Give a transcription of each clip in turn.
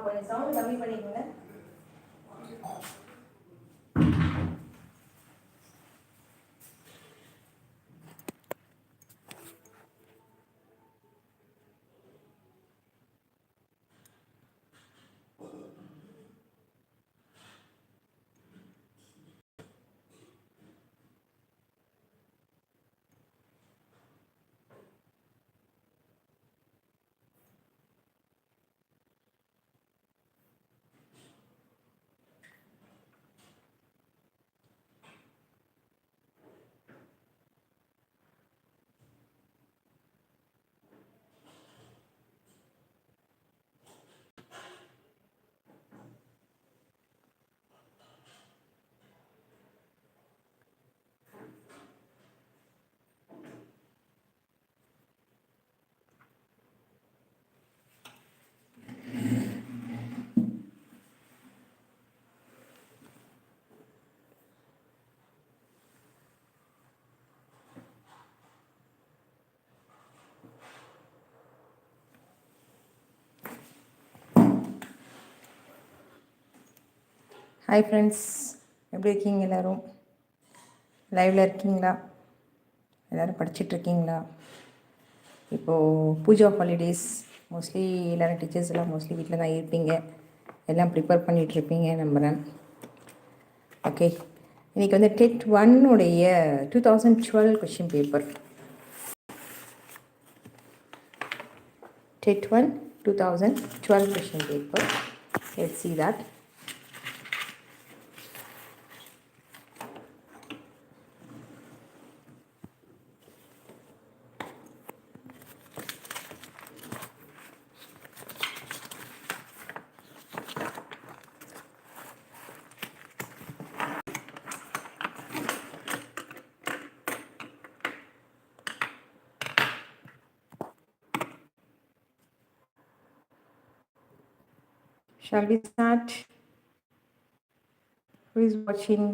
கொஞ்சம் சவுண்ட் கம்மி பண்ணிக்கோங்க. ஹாய் ஃப்ரெண்ட்ஸ், எப்படி இருக்கீங்க? எல்லோரும் லைவில் இருக்கீங்களா? எல்லோரும் படிச்சிட்ருக்கீங்களா? இப்போது பூஜா ஹாலிடேஸ், மோஸ்ட்லி எல்லோரும் டீச்சர்ஸ் எல்லாம் மோஸ்ட்லி வீட்டில் தான் இருப்பீங்க. எல்லாம் ப்ரிப்பேர் பண்ணிகிட்ருப்பீங்க நம்புகிறேன். ஓகே, இன்றைக்கி வந்து TET 1 2012 question paper. TET 1 2012 question paper. Let's see that. Shall we start? Who is watching?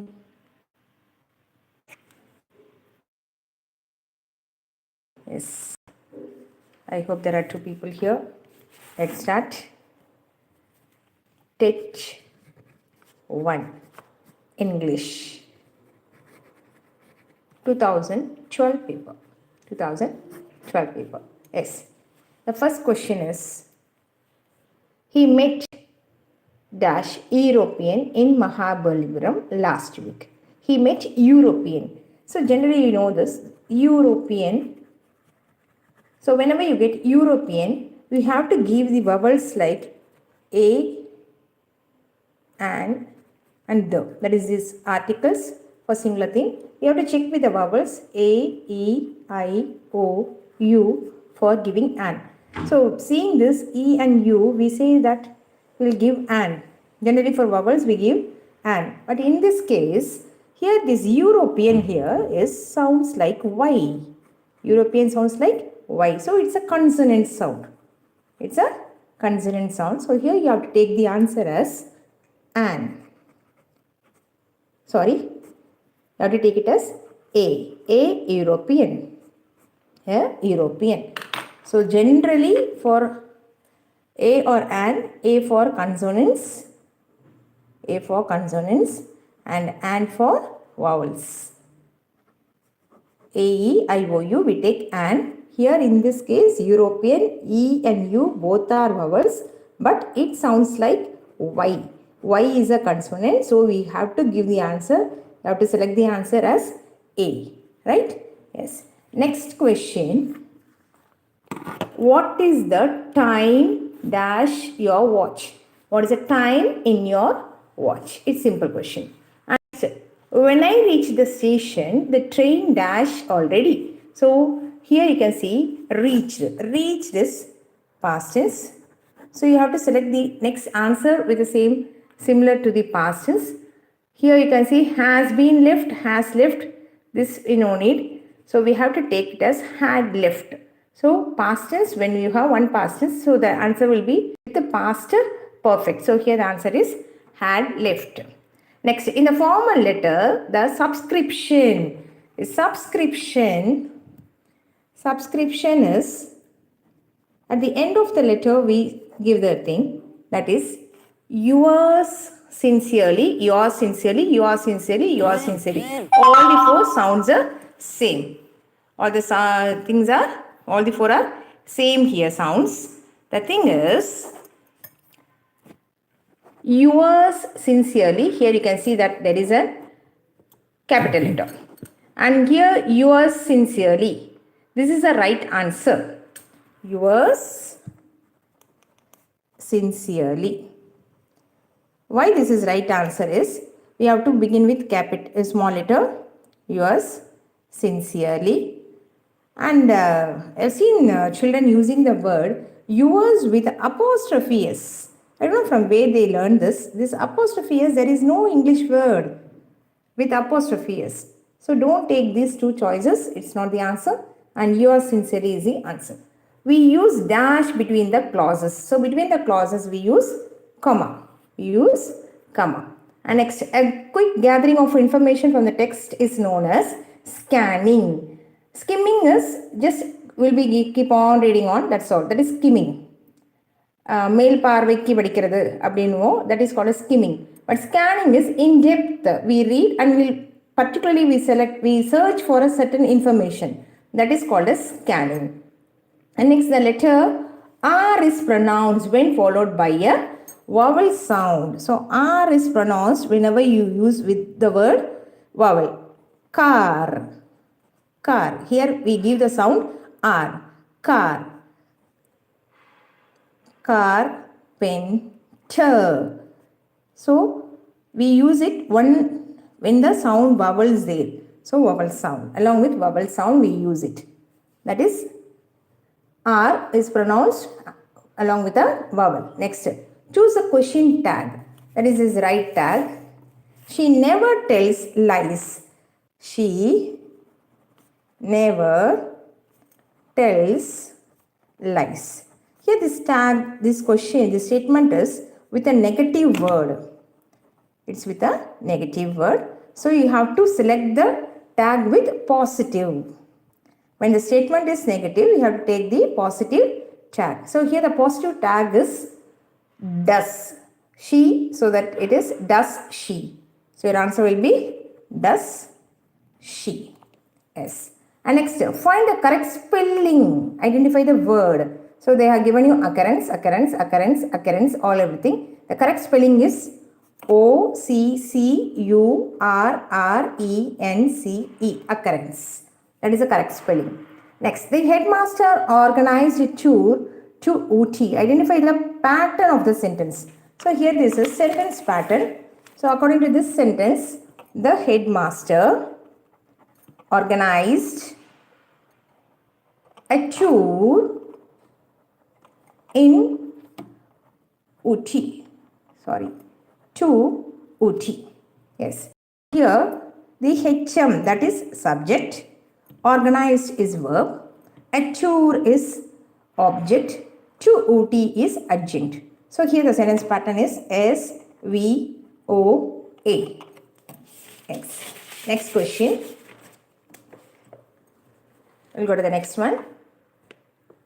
Yes, I hope there are 2 people here. Let's start. Tet 1 English 2012 paper. 2012 paper. Yes. The first question is, he met dash European in Mahabalipuram last week. He met European. So generally you know this, European. So whenever you get European, we have to give the vowels like a and the. That is these articles for singular thing. You have to check with the vowels a, e, I, o, u for giving an. So seeing this e and u, we say that we'll give an. Generally for vowels we give an. But in this case, here this European here sounds like y. European sounds like y. So it's a consonant sound. It's a consonant sound. So here you have to take the answer as an. Sorry, you have to take it as a. A European. A European. So generally for a or an, a for consonants, and for vowels. A, E, I, O, U, we take an. Here in this case, European, E and U both are vowels, but it sounds like Y. Y is a consonant, so we have to give the answer. You have to select the answer as A, right? Yes. Next question. What is the time dash your watch? What is the time in your watch? It's simple question. Answer. When I reach the station, the train dash already. So here you can see reached. Reached is past tense. So you have to select the next answer with the same, similar to the past tense. Here you can see has been left, has left. This you no need. So we have to take it as had left. So past tense, when you have one past tense, so the answer will be with the past perfect. So here the answer is had left. Next, in the formal letter, the subscription is at the end of the letter we give the thing. That is yours sincerely, yours sincerely, yours sincerely, yours sincerely. All the four sounds are same. All the things are, all the four are same here sounds. The thing is, yours sincerely, here you can see that there is a capital letter. And here yours sincerely. This is the right answer. Yours sincerely. Why this is right answer is, we have to begin with capital small letter, yours sincerely. And I've seen children using the word yours with apostrophe s. I don't know from where they learned this. This apostrophe s, there is no English word with apostrophe s. So don't take these two choices. It's not the answer. And yours sincerely is the answer. We use dash between the clauses. So between the clauses we use comma. We use comma. And next, a quick gathering of information from the text is known as scanning. Skimming is just will be keep on reading on. That's all. That is skimming. மேல் பார்வைக்கு படிக்கிறது அப்படின்னுவோம். That is called as skimming. But scanning is in depth. We read and particularly we search for a certain information. That is called as scanning. And next, the letter R is pronounced when followed by a vowel sound. So R is pronounced whenever you use with the word vowel. Car. Car. Here we give the sound R. Car. Carpenter. So we use it when the sound vowel is there. So vowel sound. Along with vowel sound we use it. That is R is pronounced along with a vowel. Next, choose a question tag. That is his right tag. She never tells lies. She never tells lies. Here this tag, this question, this statement is with a negative word. It's with a negative word. So you have to select the tag with positive. When the statement is negative, you have to take the positive tag. So here the positive tag is does. She, so that it is does she. So your answer will be does she. Yes. And next, find the correct spelling. Identify the word. So they have given you occurrence, occurrence, occurrence, occurrence, all everything. The correct spelling is OCCURRENCE, occurrence. That is the correct spelling. Next, the headmaster organized a tour to Ooty. Identify the pattern of the sentence. So here this is sentence pattern. So according to this sentence, the headmaster organized a tour in Ooty. To Ooty. Yes. Here the HM, that is subject, organized is verb, a tour is object, to Ooty is adjunct. So here the sentence pattern is SVOA. Next question. We'll go to the next one.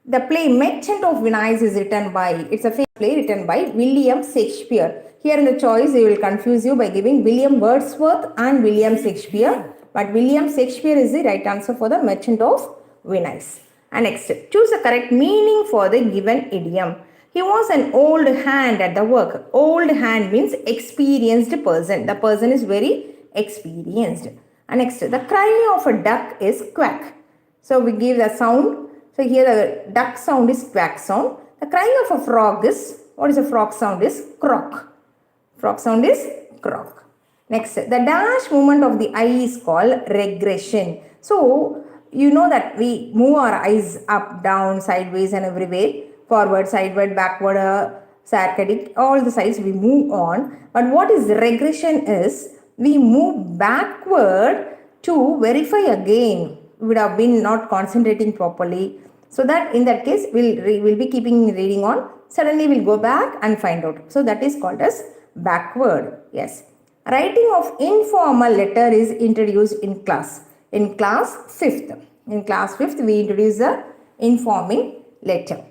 The play Merchant of Venice is written by, it's a famous play written by William Shakespeare. Here in the choice, they will confuse you by giving William Wordsworth and William Shakespeare. But William Shakespeare is the right answer for the Merchant of Venice. And next, choose the correct meaning for the given idiom. He was an old hand at the work. Old hand means experienced person. The person is very experienced. And next, the cry of a duck is quack. So we give the sound. So here the duck sound is quack sound. The cry of a frog is, what is a frog sound is croak. Frog sound is croak. Next, the dash movement of the eye is called regression. So you know that we move our eyes up, down, sideways and everywhere. Forward, sideward, backward, sarcastic, all the sides we move on. But what is regression is, we move backward to verify again. We would have been not concentrating properly. So that in that case, we'll be keeping reading on. Suddenly we'll go back and find out. So that is called as backward. Yes. Writing of informal letter is introduced in class. In class 5th. In class 5th, we introduce the informing letter.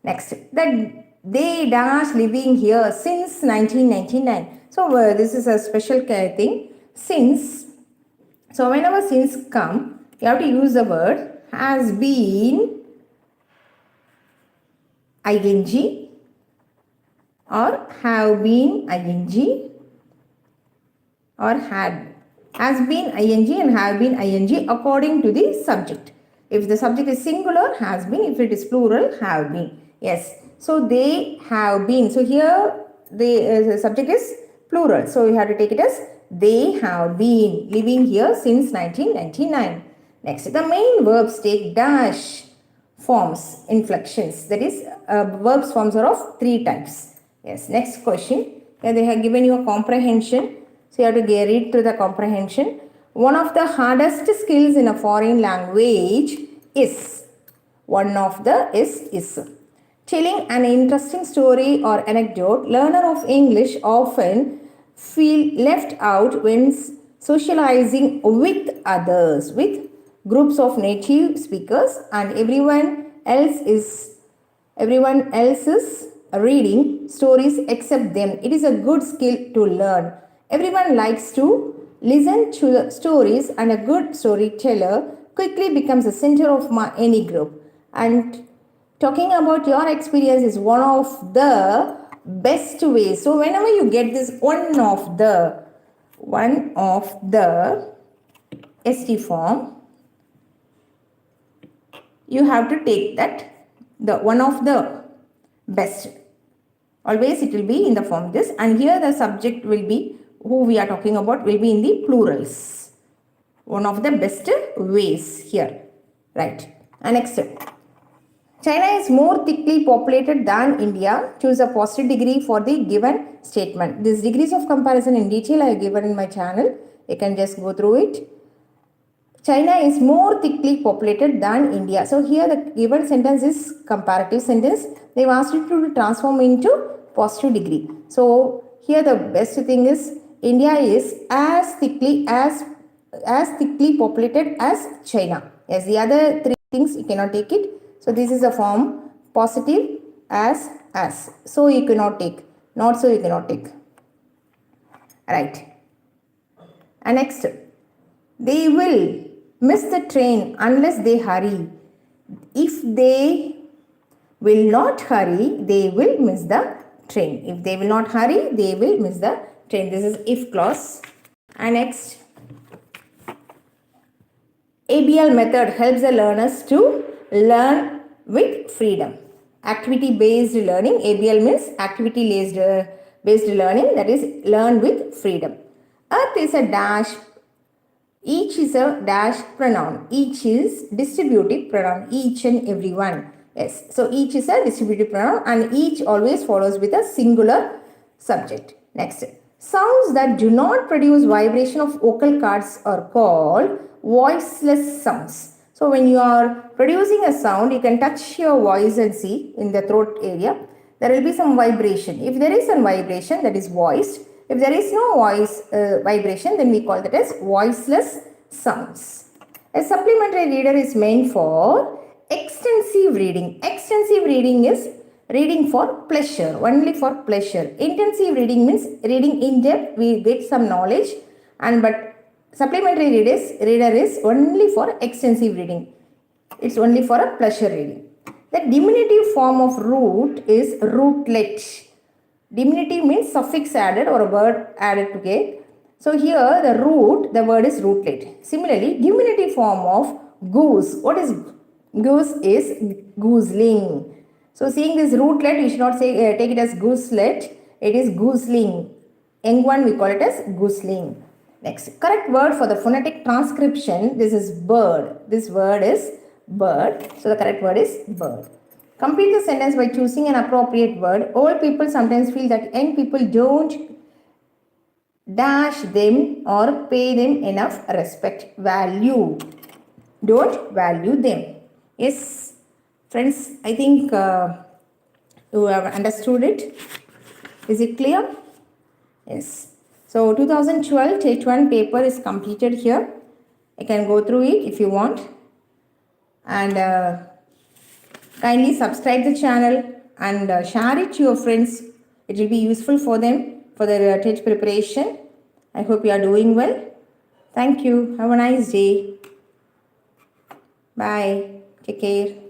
Next, the they dash living here since 1999. So this is a special thing. Since. So whenever since come, you have to use the word has been ing or have been ing or had. Has been ing and have been ing according to the subject. If the subject is singular, has been. If it is plural, have been. Yes. So they have been. So here the subject is plural. So you have to take it as they have been living here since 1999. Next, the main verbs take dash forms, inflections. That is, verbs forms are of 3 types. Yes. Next question. Here they have given you a comprehension. So you have to read through the comprehension. One of the hardest skills in a foreign language is. One of the is. Telling an interesting story or anecdote, learner of English often feel left out when socializing with others, with groups of native speakers, and everyone else is reading stories except them. It is a good skill to learn. Everyone likes to listen to the stories, and a good storyteller quickly becomes the center of any group. And talking about your experience is one of the best ways. So whenever you get this one of the ST form, you have to take that the one of the best. Always it will be in the form this, and here the subject will be, who we are talking about will be in the plurals. One of the best ways here. Right. And next, China is more thickly populated than India. Choose a positive degree for the given statement. These degrees of comparison in detail I have given in my channel. You can just go through it. China is more thickly populated than India. So here the given sentence is comparative sentence. They've asked you to transform into positive degree. So here the best thing is India is as thickly populated as China. Yes, the other 3 things you cannot take it. So this is a form positive as. So you cannot take. Not so you cannot take. Right. And next, they will miss the train unless they hurry. If they will not hurry, they will miss the train. If they will not hurry, they will miss the train. This is if clause. And next, ABL method helps the learners to learn with freedom. Activity based learning. ABL means activity based learning, that is learn with freedom. Earth is a dash. Each is a dash pronoun. Each is distributive pronoun. Each and everyone. Yes. So each is a distributive pronoun, and each always follows with a singular subject. Next. Sounds that do not produce vibration of vocal cords are called voiceless sounds. So when you are producing a sound, you can touch your voice and see in the throat area. There will be some vibration. If there is some vibration, that is voiced. If there is no voice vibration, then we call that as voiceless sounds. A supplementary reader is meant for extensive reading. Extensive reading is reading for pleasure, only for pleasure. Intensive reading means reading in depth, we get some knowledge, but supplementary reader is only for extensive reading. It's only for a pleasure reading. The diminutive form of root is rootlet. Diminutive means suffix added or a word added together. So here the root, the word is rootlet. Similarly, diminutive form of goose. What is goose? Is gooseling. So seeing this rootlet, you should not say take it as gooselet. It is gooseling. Young one we call it as gooseling. Next, correct word for the phonetic transcription. This is bird. This word is bird. So the correct word is bird. Complete the sentence by choosing an appropriate word. Old people sometimes feel that young people don't dash them or pay them enough respect. Value. Don't value them. Yes, friends, I think you have understood it. Is it clear? Yes. So 2012 tntet1 paper is completed here. You can go through it if you want. And kindly subscribe the channel and share it to your friends. It will be useful for them for their TET preparation. I hope you are doing well. Thank you. Have a nice day. Bye. Take care.